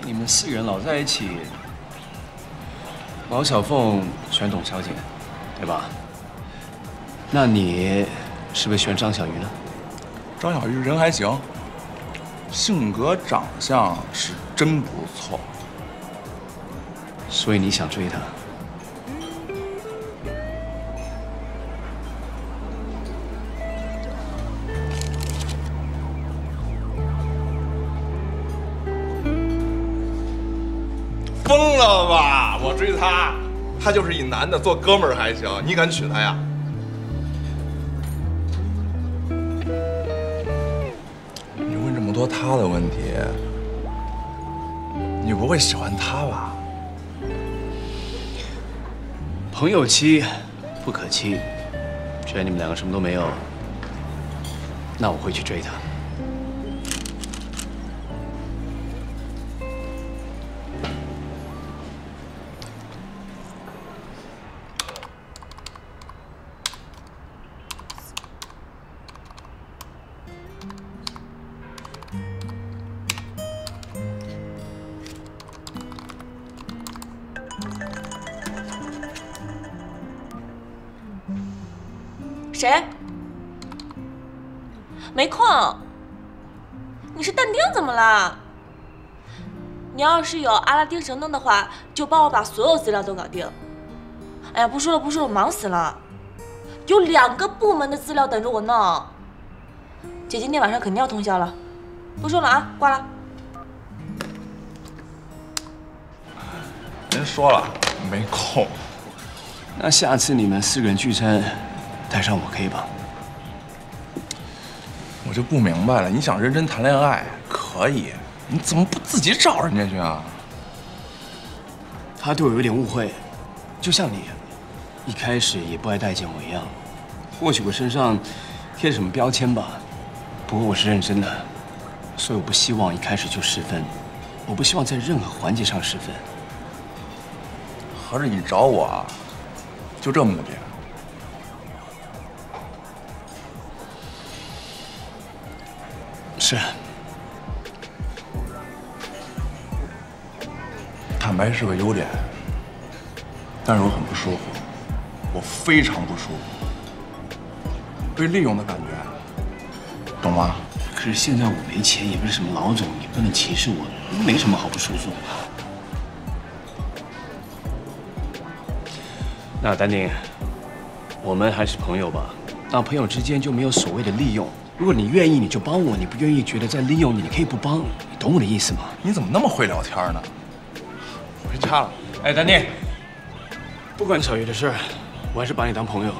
你们4个人老在一起，毛小凤喜欢董小姐，对吧？那你是不是喜欢张小鱼呢？张小鱼人还行，性格长相是真不错，所以你想追她？疯了吧！我追她，她就是一男的，做哥们儿还行，你敢娶她呀？你问这么多她的问题，你不会喜欢她吧？朋友妻不可欺，既然你们2个什么都没有，那我会去追她。谁？没空。你是但丁怎么了？你要是有阿拉丁神灯的话，就帮我把所有资料都搞定。哎呀，不说了，我忙死了，有2个部门的资料等着我弄。姐今天晚上肯定要通宵了，不说了啊，挂了。人说了没空。那下次你们4个人聚餐，带上我可以吧？我就不明白了，你想认真谈恋爱可以，你怎么不自己找人家去啊？他对我有点误会，就像你，一开始也不爱待见我一样。或许我身上贴了什么标签吧，不过我是认真的，所以我不希望一开始就失分，我不希望在任何环节上失分。合着你找我啊，就这目的？是。坦白是个优点，但是我很不舒服，我非常不舒服，被利用的感觉，懂吗？可是现在我没钱，也不是什么老总，你不能歧视我，没什么好不舒服。那丹宁，我们还是朋友吧。那朋友之间就没有所谓的利用。如果你愿意，你就帮我；你不愿意，觉得在利用你，你可以不帮。你懂我的意思吗？你怎么那么会聊天呢？我先掐了。哎，丹宁，不管小鱼的事儿，我还是把你当朋友。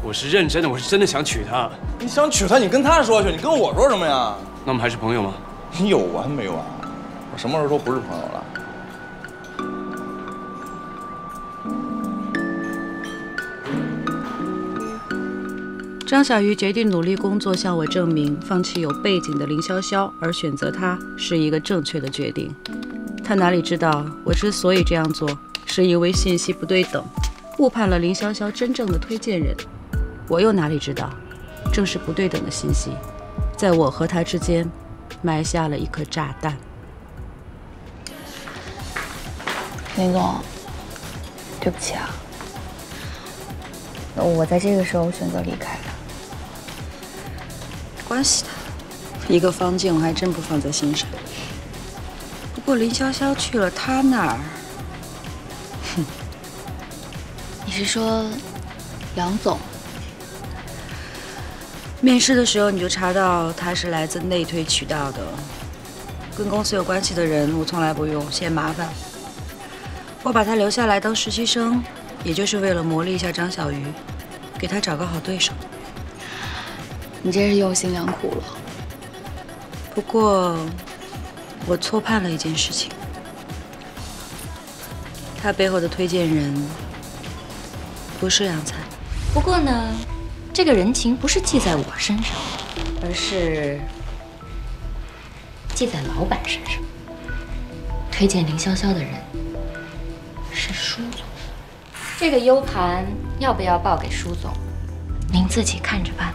我是认真的，我是真的想娶她。你想娶她，你跟她说去，你跟我说什么呀？那我们还是朋友吗？你有完没完？我什么时候说不是朋友了？张小鱼决定努力工作，向我证明放弃有背景的林潇潇，而选择他是一个正确的决定。他哪里知道，我之所以这样做，是因为信息不对等，误判了林潇潇真正的推荐人。我又哪里知道，正是不对等的信息，在我和他之间埋下了一颗炸弹。林总，对不起啊，我在这个时候选择离开了。没关系的，一个方静我还真不放在心上。不过林潇潇去了他那儿，哼。你是说杨总？面试的时候你就查到他是来自内推渠道的，跟公司有关系的人我从来不用，嫌麻烦。我把他留下来当实习生，也就是为了磨砺一下张小鱼，给他找个好对手。你真是用心良苦了。不过，我错判了一件事情，他背后的推荐人不是杨灿。不过呢，这个人情不是记在我身上，而是记在老板身上。推荐林潇潇的人是舒总，这个 U 盘要不要报给舒总，您自己看着办。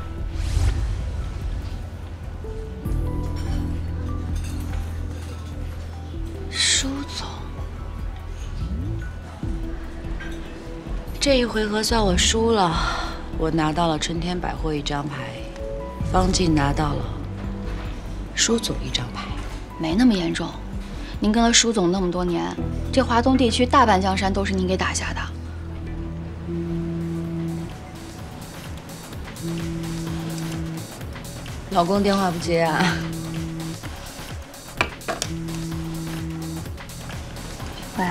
这一回合算我输了，我拿到了春天百货1张牌，方静拿到了舒总1张牌。没那么严重，您跟了舒总那么多年，这华东地区大半江山都是您给打下的。老公电话不接啊？喂，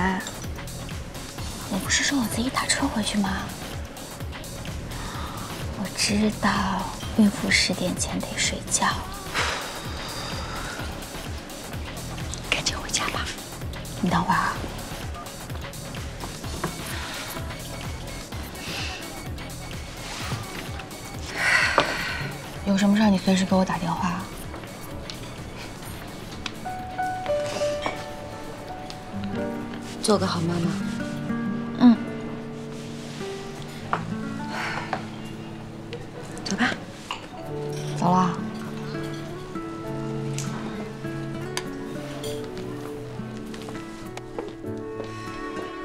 我不是说我自己打车回去吗？我知道孕妇10点前得睡觉，赶紧回家吧。你等会儿啊。有什么事儿你随时给我打电话。做个好妈妈。嗯。走吧。走了。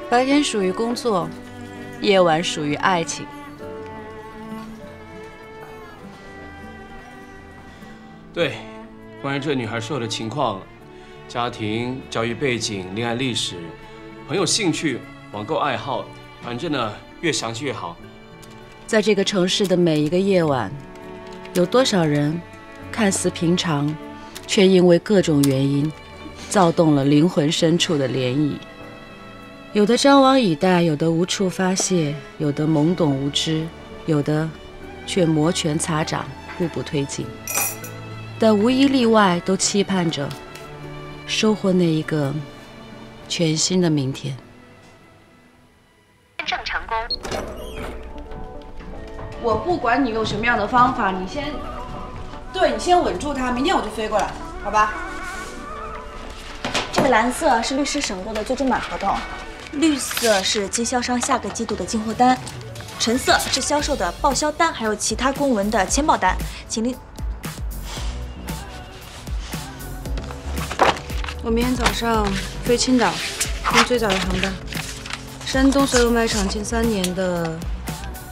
白天属于工作，夜晚属于爱情。对，关于这女孩所有的情况，家庭、教育背景、恋爱历史、朋友兴趣、网购爱好，反正呢越详细越好。在这个城市的每一个夜晚，有多少人看似平常，却因为各种原因，躁动了灵魂深处的涟漪。有的张望以待，有的无处发泄，有的懵懂无知，有的却摩拳擦掌，步步推进。但无一例外，都期盼着收获那一个全新的明天。验证成功。我不管你用什么样的方法，你先稳住它，明天我就飞过来，好吧？这个蓝色是律师审过的最终版合同，绿色是经销商下个季度的进货单，橙色是销售的报销单，还有其他公文的签报单，请您。我明天早上飞青岛，用最早的航班。山东所有卖场近3年的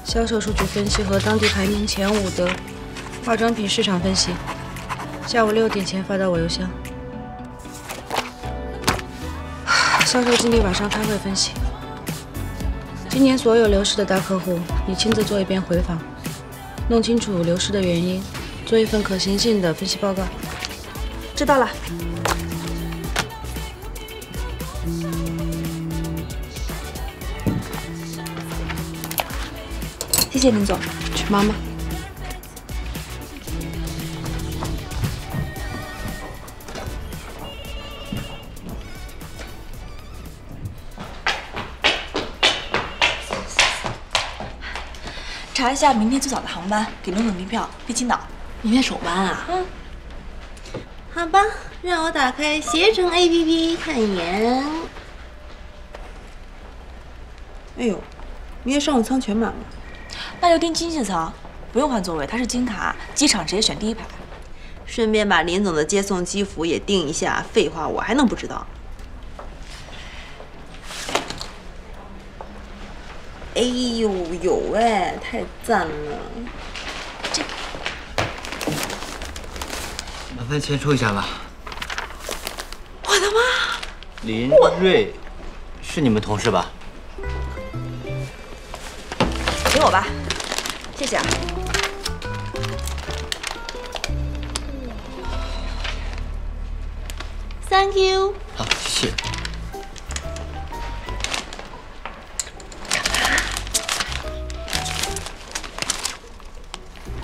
销售数据分析和当地排名前5的化妆品市场分析，下午6点前发到我邮箱。销售经理晚上开会分析。今年所有流失的大客户，你亲自做一遍回访，弄清楚流失的原因，做一份可行性的分析报告。知道了。谢谢林总，去忙吧。查一下明天最早的航班，给龙总订票飞青岛。明天首班啊？嗯。好吧，让我打开携程 APP 看一眼。哎呦，明天商务舱全满了。那就订经济舱，不用换座位，它是金卡，机场直接选第1排。顺便把林总的接送机服也订一下。废话，我还能不知道？哎呦，有哎，太赞了！这麻烦签收一下吧。我的妈！林瑞，是你们同事吧？给我吧，谢谢啊。Thank you。好，谢谢。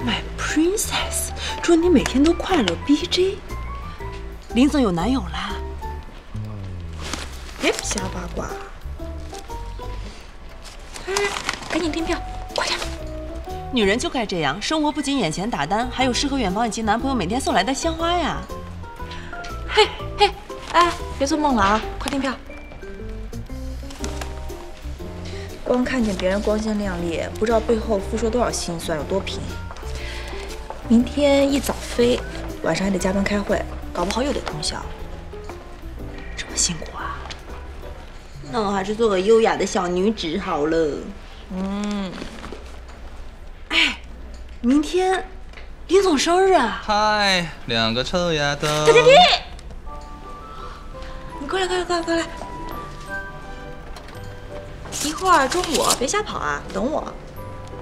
My princess， 祝你每天都快乐。BJ， 林总有男友啦？别瞎八卦。赶紧订票，快点！女人就该这样，生活不仅眼前打单，还有诗和远方以及男朋友每天送来的鲜花呀。嘿嘿，哎，别做梦了啊，快订票！光看见别人光鲜亮丽，不知道背后付出多少辛酸，有多拼。明天一早飞，晚上还得加班开会，搞不好又得通宵。这么辛苦啊！那我还是做个优雅的小女子好了。哎，明天林总生日啊！嗨，两个臭丫头。弟，你过来，过来！一会儿中午别瞎跑啊，等我。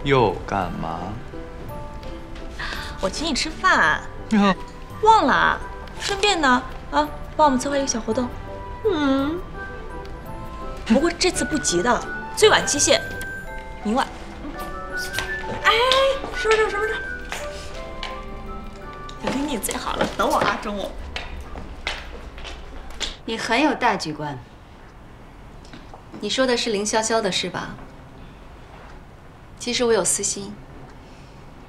又干嘛？我请你吃饭。忘了，顺便呢，帮我们策划一个小活动。不过这次不急的，最晚期限明晚。哎，什么时候？小丁你最好了，等我啊，中午。你很有大局观。你说的是林潇潇的事吧？其实我有私心，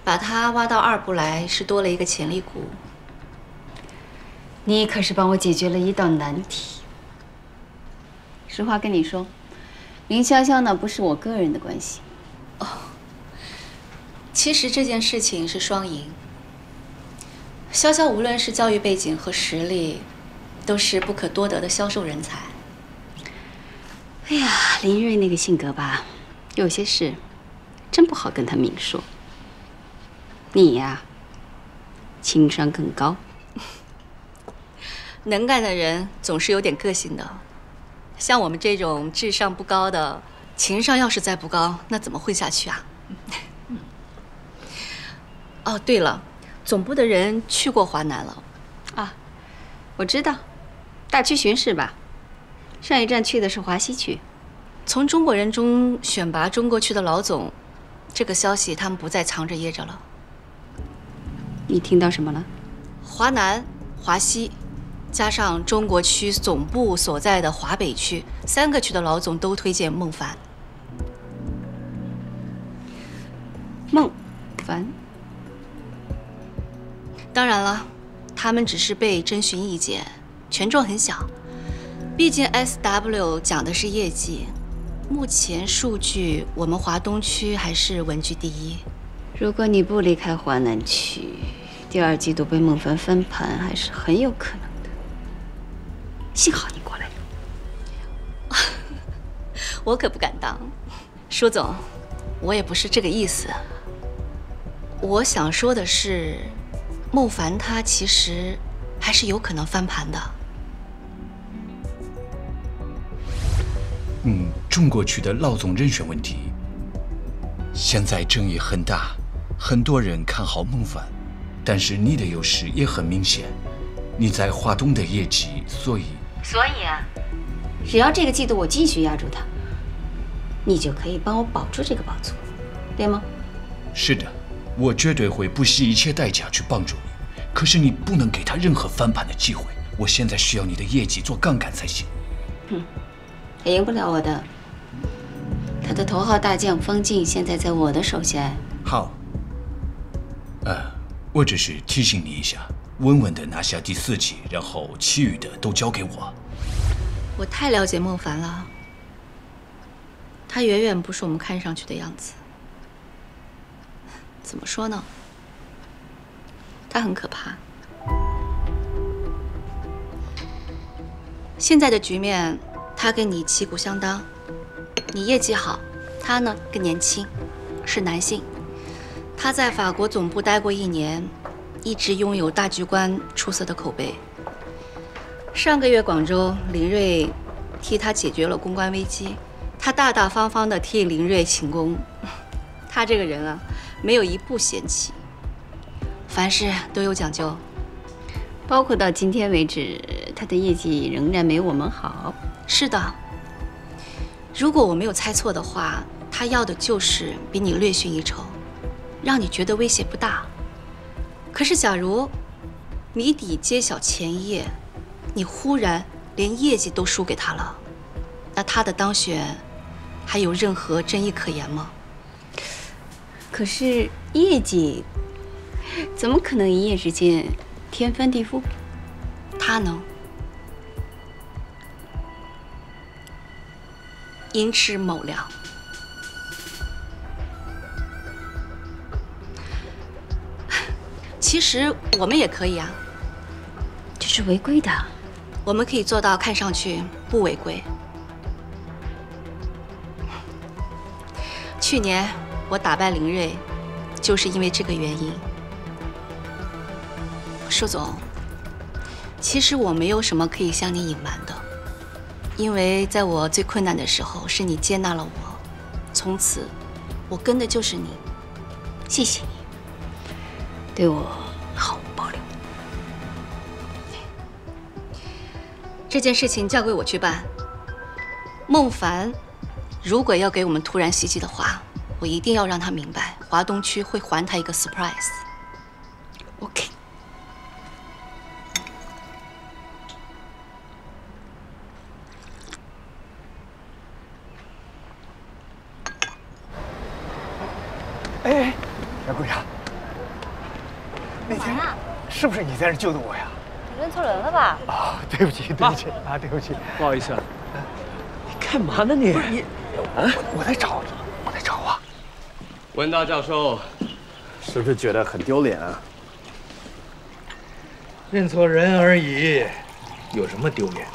把她挖到2部来是多了一个潜力股。你可是帮我解决了一道难题。实话跟你说，林潇潇呢不是我个人的关系。其实这件事情是双赢。潇潇无论是教育背景和实力，都是不可多得的销售人才。哎呀，林睿那个性格吧，有些事真不好跟他明说。你呀，情商更高。能干的人总是有点个性的，像我们这种智商不高的，情商要是再不高，那怎么混下去啊？哦，对了，总部的人去过华南了。啊，我知道，大区巡视吧。上一站去的是华西区。从中国人中选拔中国区的老总，这个消息他们不再藏着掖着了。你听到什么了？华南、华西，加上中国区总部所在的华北区，3个区的老总都推荐孟凡。孟凡。当然了，他们只是被征询意见，权重很小。毕竟 SW 讲的是业绩，目前数据我们华东区还是稳居第1。如果你不离开华南区，第2季度被孟凡翻盘还是很有可能的。幸好你过来了。我可不敢当，舒总，我也不是这个意思。我想说的是，孟凡他其实还是有可能翻盘的。中国区的老总人选问题，现在争议很大，很多人看好孟凡，但是你的优势也很明显，你在华东的业绩，所以啊，只要这个季度我继续压住他，你就可以帮我保住这个宝座，对吗？是的，我绝对会不惜一切代价去帮助你，可是你不能给他任何翻盘的机会，我现在需要你的业绩做杠杆才行。也赢不了我的。他的头号大将方进现在在我的手下。好，我只是提醒你一下，稳稳的拿下第4季，然后其余的都交给我。我太了解孟凡了，他远远不是我们看上去的样子。怎么说呢？他很可怕。现在的局面，他跟你旗鼓相当，你业绩好，他呢更年轻，是男性。他在法国总部待过1年，一直拥有大局观出色的口碑。上个月广州，林睿替他解决了公关危机，他大大方方地替林睿请功。他这个人啊，没有一步嫌弃，凡事都有讲究。包括到今天为止，他的业绩仍然没我们好。是的，如果我没有猜错的话，他要的就是比你略逊一筹，让你觉得威胁不大。可是假如谜底揭晓前一夜，你忽然连业绩都输给他了，那他的当选还有任何争议可言吗？可是业绩怎么可能一夜之间天翻地覆？他能。寅吃卯粮。其实我们也可以啊，这是违规的。我们可以做到看上去不违规。去年我打败林睿，就是因为这个原因。舒总，其实我没有什么可以向你隐瞒的，因为在我最困难的时候，是你接纳了我，从此我跟的就是你。谢谢你，对我毫无保留。这件事情交给我去办。孟凡如果要给我们突然袭击的话，我一定要让他明白，华东区会还他一个 surprise。OK。哎，小桂茶，那天是不是你在这救的我呀？你认错人了吧？啊，对不起，对不起啊，对不起，不好意思啊。你干嘛呢你？不是你，我在找你，我在找啊。文大教授，是不是觉得很丢脸啊？认错人而已，有什么丢脸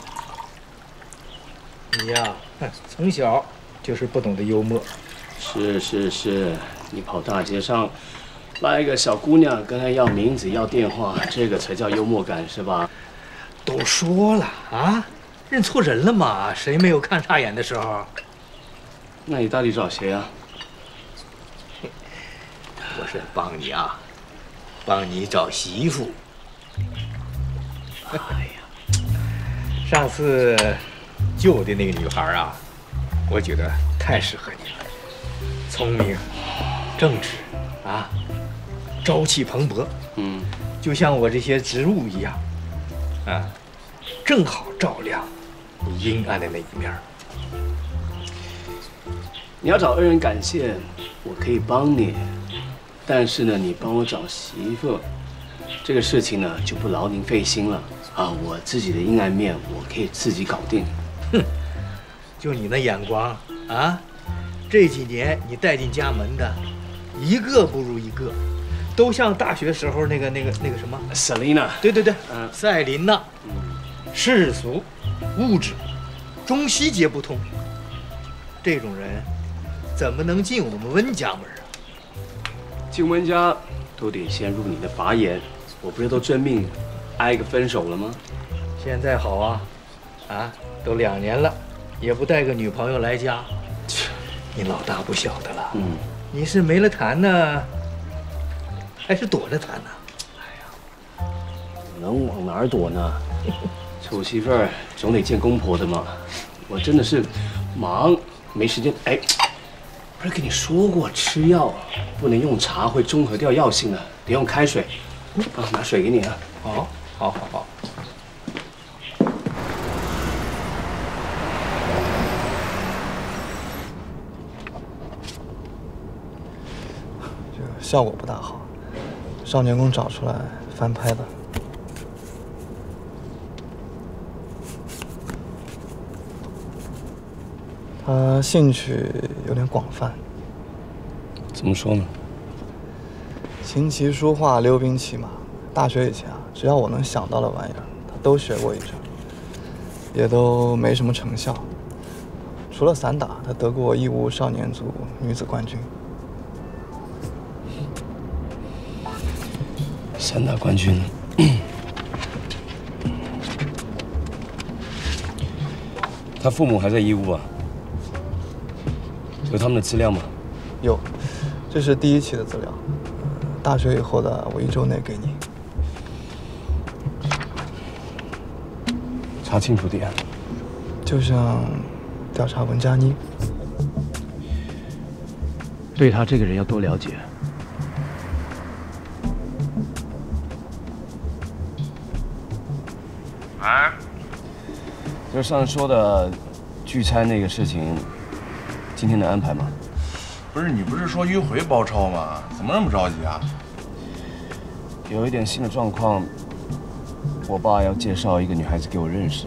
的？你呀，从小就是不懂得幽默。是，你跑大街上，拉一个小姑娘跟她要名字要电话，这个才叫幽默感是吧？都说了啊，认错人了嘛，谁没有看差眼的时候？那你到底找谁啊？我是帮你啊，帮你找媳妇。哎呀，上次救的那个女孩啊，我觉得太适合你了，聪明、正直啊，朝气蓬勃。就像我这些植物一样，啊，正好照亮你阴暗的那一面。你要找恩人感谢，我可以帮你，但是呢，你帮我找媳妇，这个事情呢就不劳您费心了啊。我自己的阴暗面，我可以自己搞定。哼，就你那眼光啊，这几年你带进家门的，一个不如一个，都像大学时候那个什么 Selina。对，赛琳娜，世俗、物质、中西皆不通，这种人怎么能进我们温家门啊？进温家都得先入你的法眼，我不是都真命挨个分手了吗？现在好啊，啊，都2年了，也不带个女朋友来家，你老大不小的了。你是没了谈呢，还是躲着谈呢？哎呀，能往哪儿躲呢？丑媳妇儿总得见公婆的嘛。我真的是忙，没时间。哎，不是跟你说过，吃药不能用茶，会中和掉药性的，得用开水。啊，拿水给你啊。好。这个效果不大好，少年宫找出来翻拍的。他兴趣有点广泛。怎么说呢？琴棋书画、溜冰骑马，大学以前啊，只要我能想到的玩意儿，他都学过一阵，也都没什么成效。除了散打，他得过义乌少年组女子冠军。散打冠军。他父母还在义乌啊？有他们的资料吗？有，这是第1期的资料。大学以后的，我1周内给你。查清楚点。就像调查文佳妮。对他这个人要多了解。哎，就是上次说的聚餐那个事情，今天能安排吗？不是你不是说迂回包抄吗？怎么那么着急啊？有一点新的状况，我爸要介绍一个女孩子给我认识。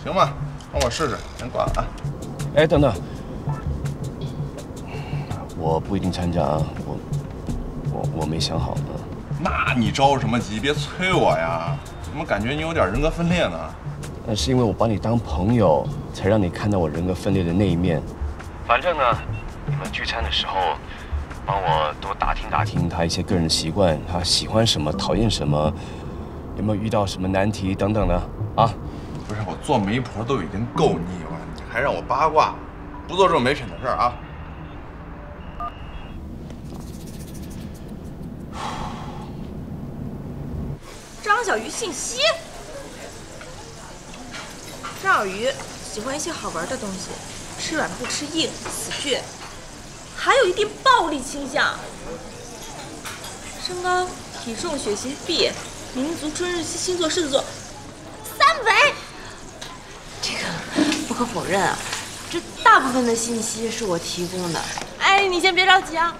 行吧，让我试试，先挂了啊。哎，等等，我不一定参加啊，我没想好呢。那你着什么急？别催我呀！怎么感觉你有点人格分裂呢？那是因为我把你当朋友，才让你看到我人格分裂的那一面。反正呢，你们聚餐的时候，帮我多打听打听他一些个人习惯，他喜欢什么，讨厌什么，有没有遇到什么难题等等的啊？不是，我做媒婆都已经够腻了，你还让我八卦，不做这种没品的事儿啊！张小鱼信息。张小鱼喜欢一些好玩的东西，吃软不吃硬，死倔，还有一定暴力倾向。身高、体重、血型 B， 民族春日期星座狮子座，3维。这个不可否认啊，这大部分的信息是我提供的。哎，你先别着急啊。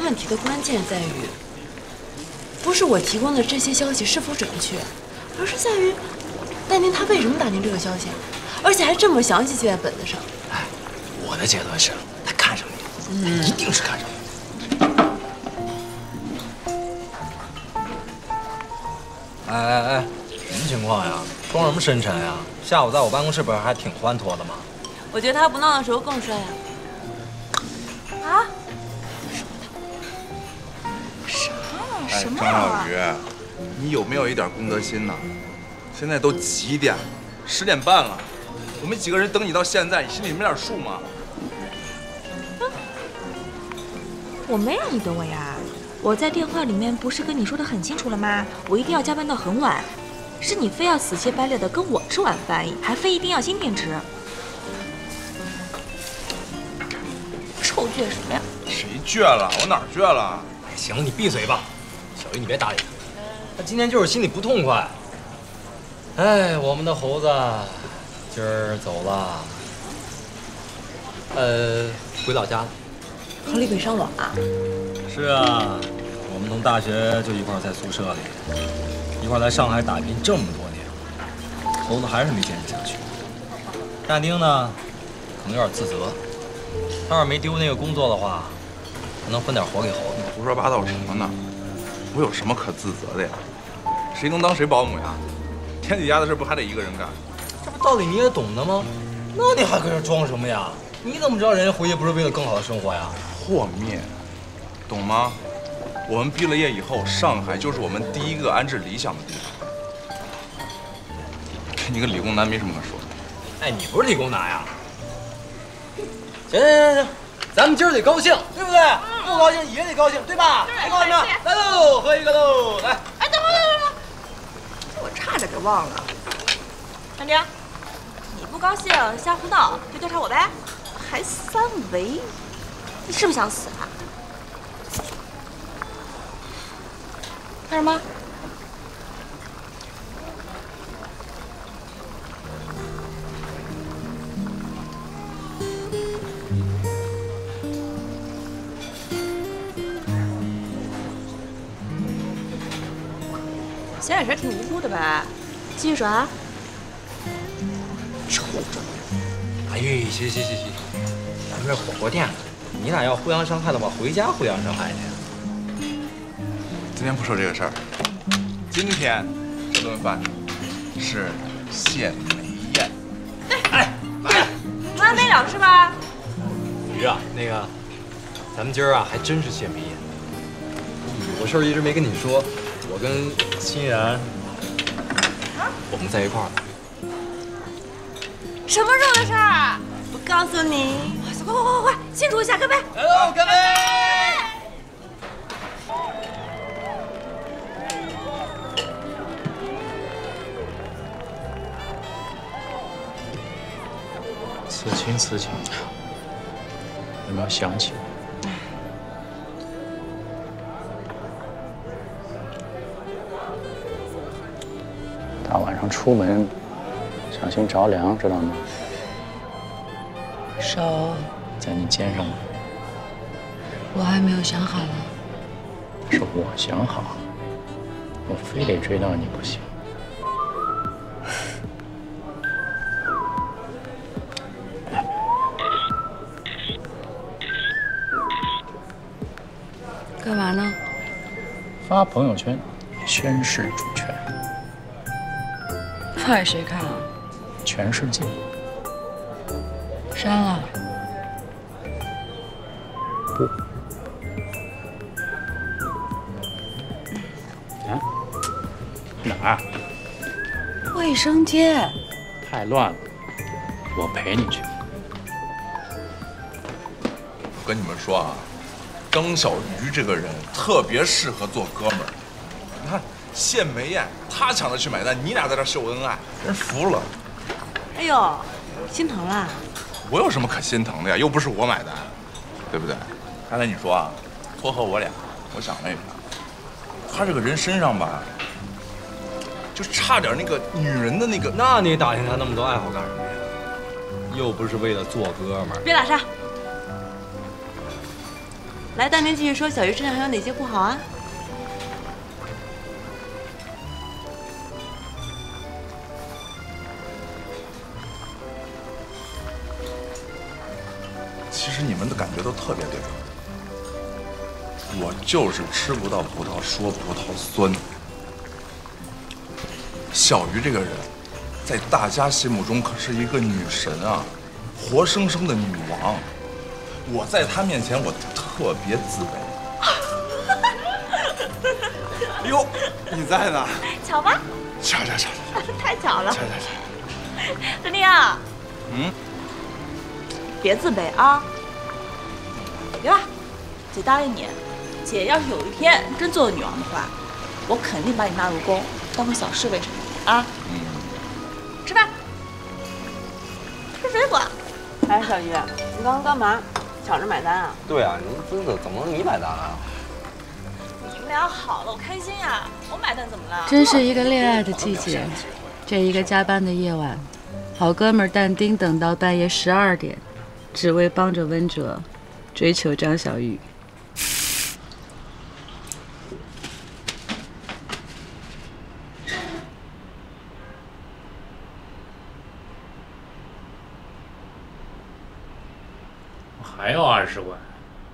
问题的关键在于，不是我提供的这些消息是否准确，而是在于但丁他为什么打听这个消息，而且还这么详细记在本子上。哎，我的结论是，他看上你了，一定是看上你了。哎，什么情况呀？装什么深沉呀？下午在我办公室不是还挺欢脱的吗？我觉得他不闹的时候更帅呀。啊？哎，张小鱼，你有没有一点公德心呢？现在都几点了？10点半了，我们几个人等你到现在，你心里没点数吗？我没让你等我呀，我在电话里面不是跟你说的很清楚了吗？我一定要加班到很晚，是你非要死乞白赖的跟我吃晚饭，还非一定要今天吃。臭倔什么呀？谁倔了？我哪儿倔了？行，你闭嘴吧，小鱼，你别搭理他。他今天就是心里不痛快。哎，我们的猴子今儿走了，回老家了。和李北上网啊？是啊，我们从大学就一块在宿舍里，一块在上海打拼这么多年，猴子还是没坚持下去。但丁呢，可能有点自责，他要是没丢那个工作的话，还能分点活给猴子。你胡说八道什么呢？我有什么可自责的呀？谁能当谁保姆呀？天底下的事不还得一个人干？这不道理你也懂的吗？那你还搁这装什么呀？你怎么知道人家回去不是为了更好的生活呀？破灭，懂吗？我们毕了业以后，上海就是我们第一个安置理想的地方。跟你个理工男没什么可说的。哎，你不是理工男呀？行，咱们今儿得高兴，对不对？不高兴也得高兴，对吧？来，高兴吗？来喽，喝一个喽！来。哎，等会儿，我差点给忘了。张丁，你不高兴瞎胡闹，就调查我呗。还3维，你是不是想死啊？干什么？小眼神挺无辜的吧？继续耍。臭中。哎，行，咱们这火锅店呢，你俩要互相伤害的话，回家互相伤害去。今天不说这个事儿，今天这顿饭是献媚宴。哎，来，完没了是吧？鱼啊，那个，咱们今儿啊还真是献媚宴。有个事儿一直没跟你说，我跟欣然，我们在一块儿。什么时候的事儿？不告诉你。快，庆祝一下，干杯！来喽，干杯！此情，有没有想起我？大晚上出门，小心着凉，知道吗？手在你肩上呢。我还没有想好呢。是我想好，我非得追到你不行。干嘛呢？发朋友圈，宣示主权。发给谁看啊？全世界。删了。哪儿？卫生间。太乱了，我陪你去。我跟你们说啊，张小鱼这个人特别适合做哥们儿。你看谢梅艳，她抢着去买单，你俩在这秀恩爱，真服了。哎呦，心疼啦？我有什么可心疼的呀？又不是我买单，对不对？刚才你说啊，撮合我俩，我想了一下，他这个人身上吧，就差点那个女人的那个。那你打听他那么多爱好干什么呀？又不是为了做哥们儿。别打岔。来，但丁继续说，小鱼身上还有哪些不好啊？其实你们的感觉都特别对，我就是吃不到葡萄说葡萄酸。小鱼这个人，在大家心目中可是一个女神啊，活生生的女王。我在她面前，我特别自卑。哎呦，你在呢？巧吧？巧，太巧了。巧。丹丁啊，别自卑啊！别吧，姐答应你，姐要是有一天真做了女王的话，我肯定把你纳入宫，当个小侍卫什么的啊。吃饭，吃水果。哎，小鱼，你刚刚干嘛？抢着买单啊？对啊，你怎么你买单了？你们俩好了，我开心呀！我买单怎么了？真是一个恋爱的季节，这一个加班的夜晚，好哥们但丁等到半夜12点，只为帮着温哲追求张小雨。还要20万？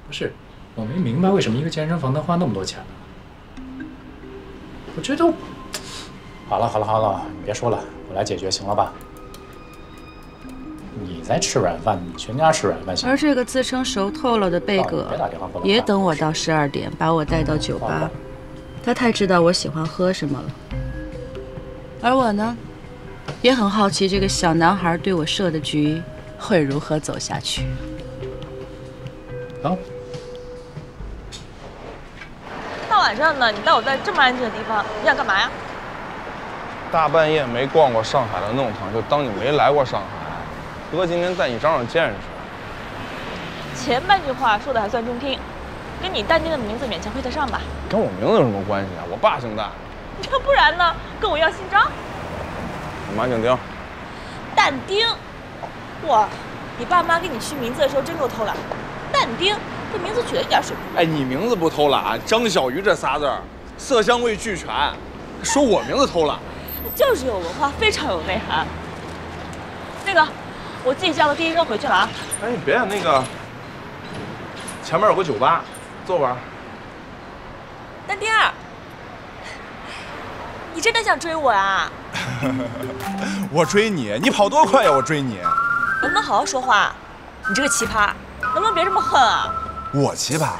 不是，我没明白为什么一个健身房能花那么多钱呢？我觉得，好了，你别说了，我来解决，行了吧？你在吃软饭，你全家吃软饭行。而这个自称熟透了的贝葛，也等我到12点，把我带到酒吧。他太知道我喜欢喝什么了，而我呢，也很好奇这个小男孩对我设的局会如何走下去。好。大晚上的，你带我在这么安静的地方，你想干嘛呀？大半夜没逛过上海的弄堂，就当你没来过上海。哥今天带你长长见识。前半句话说的还算中听，跟你但丁的名字勉强配得上吧？跟我名字有什么关系啊？我爸姓但。这不然呢？跟我一样姓张。我妈姓丁。但丁，哇，你爸妈给你取名字的时候真够偷懒。但丁这名字取的一点水平。哎，你名字不偷懒，张小鱼这仨字儿，色香味俱全，说我名字偷懒，就是有文化，非常有内涵。那个，我自己叫个第一车回去了啊。哎，你别那个，前面有个酒吧，坐会儿。但丁儿，你真的想追我啊？我追你，你跑多快呀？我追你，能不能好好说话？你这个奇葩，能不能别这么横啊？我奇葩？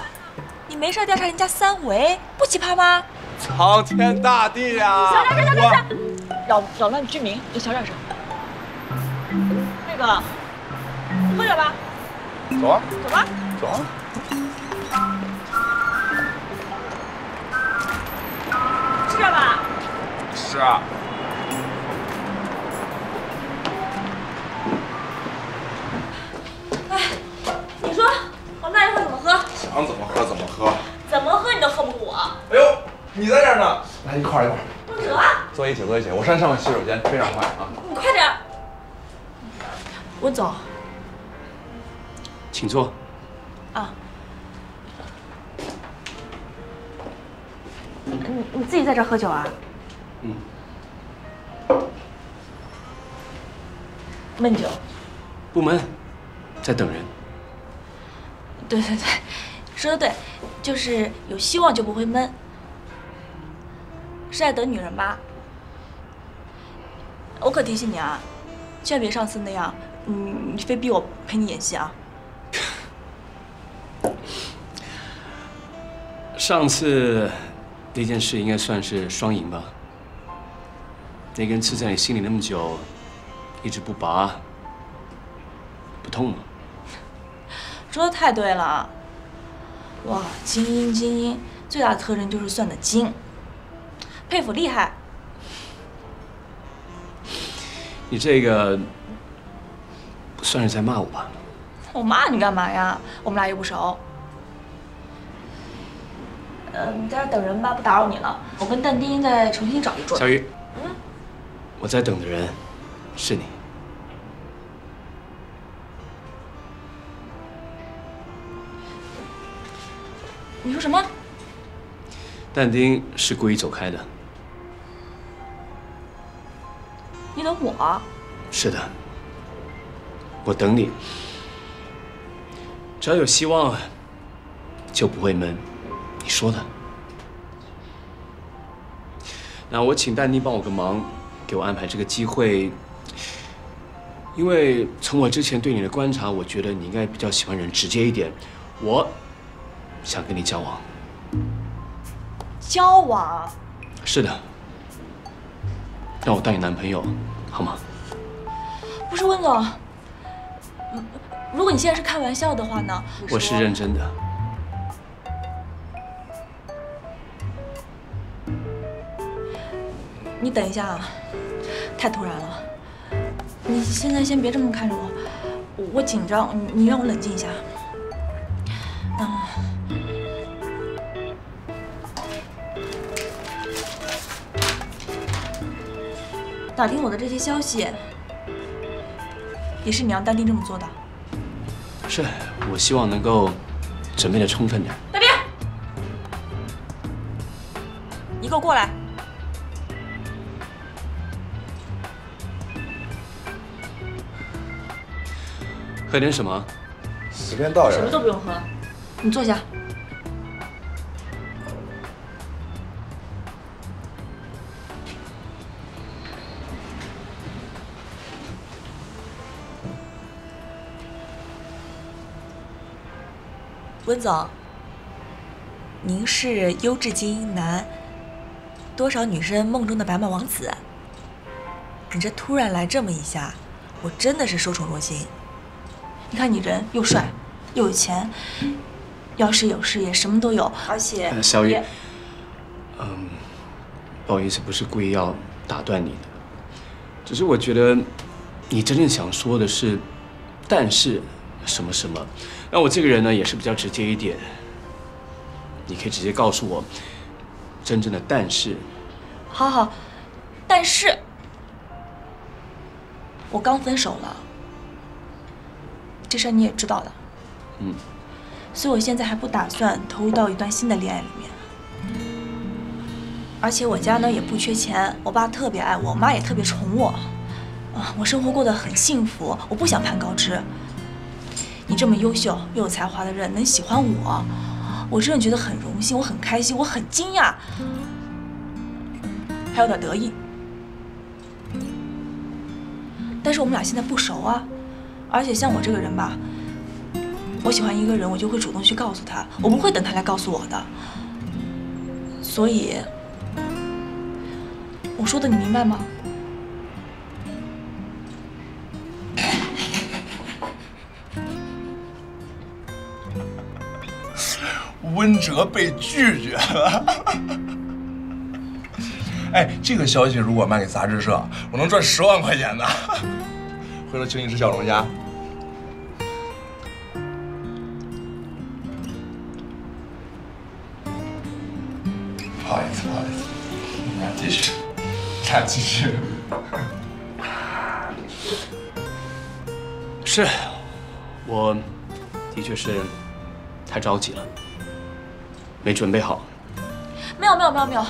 你没事调查人家3围，不奇葩吗？苍天大地呀！小点声！扰乱居民，你小点声。那个，喝点吧。走啊！走吧。走啊！吃点吧。是啊。哎，你说我们俩一会儿怎么喝？想怎么喝怎么喝。怎么喝你都喝不过我。哎呦，你在这儿呢，来一块儿。不得啊！坐一起，我上洗手间，非常快啊。你快点。温总，请坐。啊。你自己在这喝酒啊？闷酒？不闷，在等人。对，说的对，就是有希望就不会闷。是在等女人吧？我可提醒你啊，千万别上次那样，你非逼我陪你演戏啊！上次那件事应该算是双赢吧？那根刺在你心里那么久，一直不拔，不痛吗？说的太对了。哇，精英最大的特征就是算得精，佩服厉害。你这个不算是在骂我吧？我骂你干嘛呀？我们俩又不熟。你在这等人吧，不打扰你了。我跟但丁再重新找一桌。小雨，我在等的人是你。你说什么？但丁是故意走开的。你等我？是的，我等你。只要有希望，就不会闷。你说的。那我请但丁帮我个忙，给我安排这个机会。因为从我之前对你的观察，我觉得你应该比较喜欢人直接一点。我想跟你交往。交往？是的。让我当你男朋友，好吗？不是温总，如果你现在是开玩笑的话呢？我是认真的。你等一下啊，太突然了。你现在先别这么看着我，我紧张，你让我冷静一下。打听我的这些消息，也是你让但丁这么做的？是，我希望能够准备的充分点。但丁，你给我过来！喝点什么？随便倒点。什么都不用喝，你坐下。温总，您是优质精英男，多少女生梦中的白马王子。你这突然来这么一下，我真的是受宠若惊。你看你人又帅，又有钱，要是有事业，什么都有，而且小雨，不好意思，不是故意要打断你的，只是我觉得你真正想说的是，但是什么什么。那我这个人呢，也是比较直接一点，你可以直接告诉我真正的但是。好，但是我刚分手了。这事儿你也知道的，所以我现在还不打算投入到一段新的恋爱里面。而且我家呢也不缺钱，我爸特别爱我，我妈也特别宠我，我生活过得很幸福，我不想攀高枝。你这么优秀又有才华的人能喜欢我，我真的觉得很荣幸，我很开心，我很惊讶，还有点得意。但是我们俩现在不熟啊。而且像我这个人吧，我喜欢一个人，我就会主动去告诉他，我不会等他来告诉我的。所以，我说的你明白吗？温哲被拒绝了。哎，这个消息如果卖给杂志社，我能赚10万块钱呢。回头请你吃小龙虾。不好意思，那继续，是，我的确是太着急了，没准备好。没有，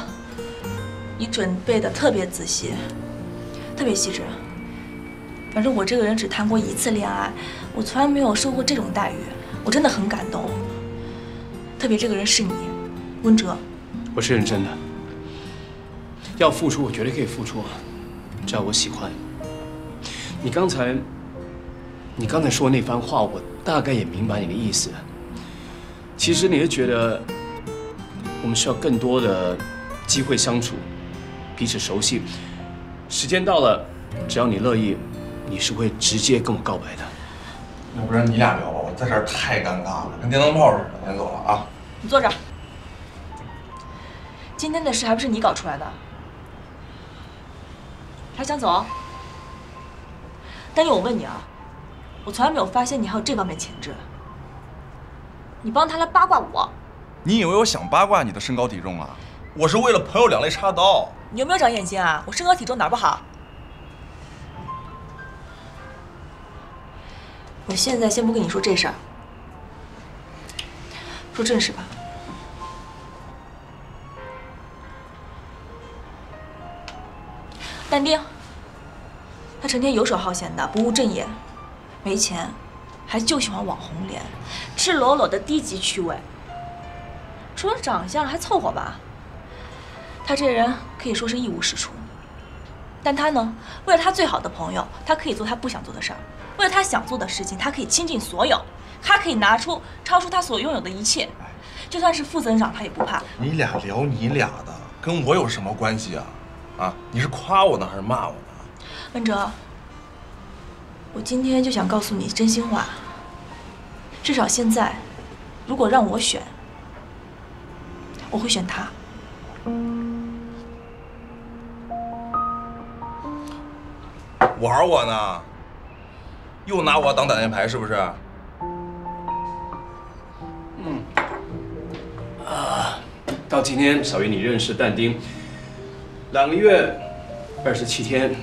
你准备的特别仔细，特别细致。反正我这个人只谈过1次恋爱，我从来没有受过这种待遇，我真的很感动。特别这个人是你，温哲。我是认真的，要付出我绝对可以付出，只要我喜欢。你刚才说那番话，我大概也明白你的意思。其实你是觉得我们需要更多的机会相处，彼此熟悉，时间到了，只要你乐意，你是会直接跟我告白的。要不然你俩聊吧，我在这儿太尴尬了，跟电灯泡似的。先走了啊。你坐这儿。今天的事还不是你搞出来的？还想走？丹妮，我问你啊，我从来没有发现你还有这方面潜质。你帮他来八卦我？你以为我想八卦你的身高体重啊？我是为了朋友两肋插刀。你有没有长眼睛啊？我身高体重哪儿不好？我现在先不跟你说这事儿，说正事吧。但丁，他成天游手好闲的，不务正业，没钱，还就喜欢网红脸，赤裸裸的低级趣味。除了长相还凑合吧。他这人可以说是一无是处，但他呢，为了他最好的朋友，他可以做他不想做的事儿；为了他想做的事情，他可以倾尽所有，他可以拿出超出他所拥有的一切，就算是副增长，他也不怕。你俩聊你俩的，跟我有什么关系啊？啊，你是夸我呢还是骂我呢？文哲，我今天就想告诉你真心话，至少现在，如果让我选，我会选他。玩我呢？又拿我当挡箭牌是不是？到今天，小鱼你认识但丁2个月27天，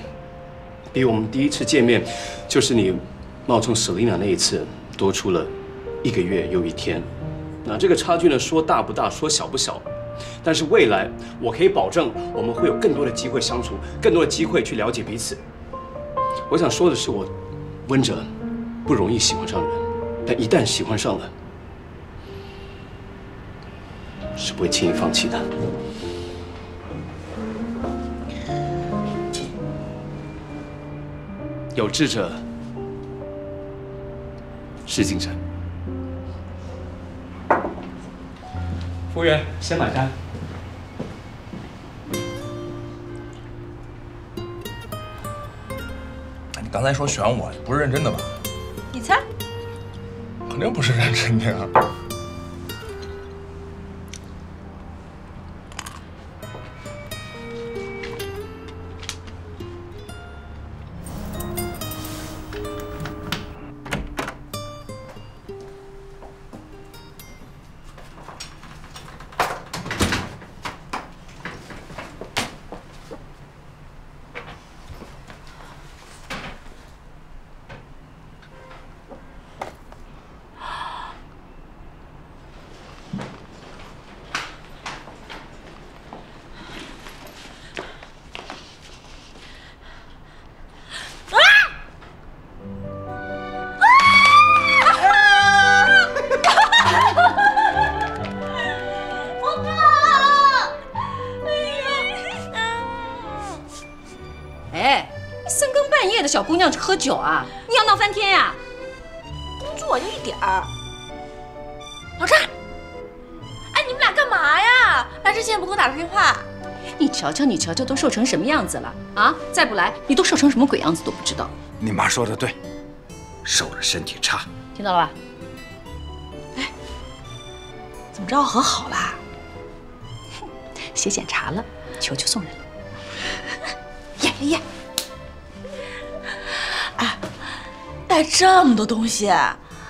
比我们第一次见面，就是你冒充Selina那一次多出了1个月又1天。那这个差距呢，说大不大，说小不小。但是未来，我可以保证我们会有更多的机会相处，更多的机会去了解彼此。我想说的是，我温哲不容易喜欢上人，但一旦喜欢上了，是不会轻易放弃的。有志者事竟成。服务员，先买单。你刚才说选我，你不是认真的吧？你猜？肯定不是认真的呀。小姑娘喝酒啊，你要闹翻天呀！工作就一点儿。老张，哎，你们俩干嘛呀？来之前不给我打个电话？你瞧瞧，你瞧瞧，都瘦成什么样子了啊！再不来，你都瘦成什么鬼样子都不知道。你妈说的对，瘦了身体差。听到了吧？哎，怎么着和好啦？写检查了，球球送人了。验。哎，带这么多东西，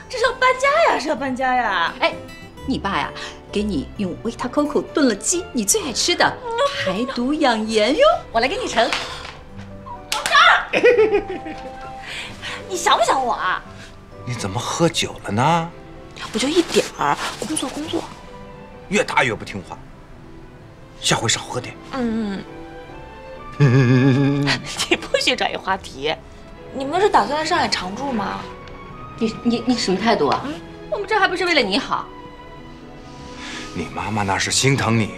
这是要搬家呀？是要搬家呀？哎，你爸呀，给你用维他 Coco 炖了鸡，你最爱吃的，排毒养颜哟。我来给你盛。你想不想我啊？你怎么喝酒了呢？不就一点儿，工作。越大越不听话，下回少喝点。你不许转移话题。你们是打算在上海常住吗？你什么态度啊？我们这还不是为了你好。你妈妈那是心疼你，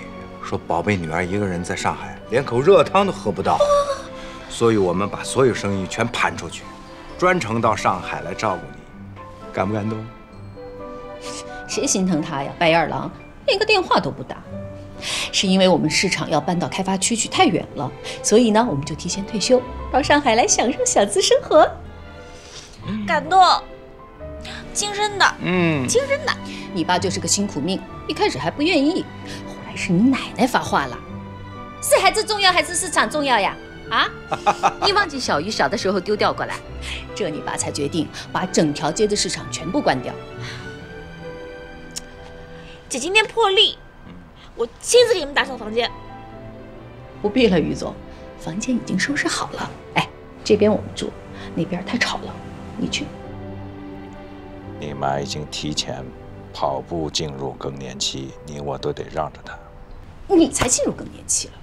说宝贝女儿一个人在上海，连口热汤都喝不到，所以我们把所有生意全盘出去，专程到上海来照顾你，感不感动？谁心疼她呀？白眼狼，连个电话都不打。是因为我们市场要搬到开发区去太远了，所以呢，我们就提前退休，到上海来享受小资生活。感动，亲生的，亲生的。你爸就是个辛苦命，一开始还不愿意，后来是你奶奶发话了，是孩子重要还是市场重要呀？啊！你忘记小鱼小的时候丢掉过来，这你爸才决定把整条街的市场全部关掉。姐今天破例，我亲自给你们打扫房间。不必了，于总，房间已经收拾好了。哎，这边我们住，那边太吵了，你去。你妈已经提前跑步进入更年期，你我都得让着她。你才进入更年期了。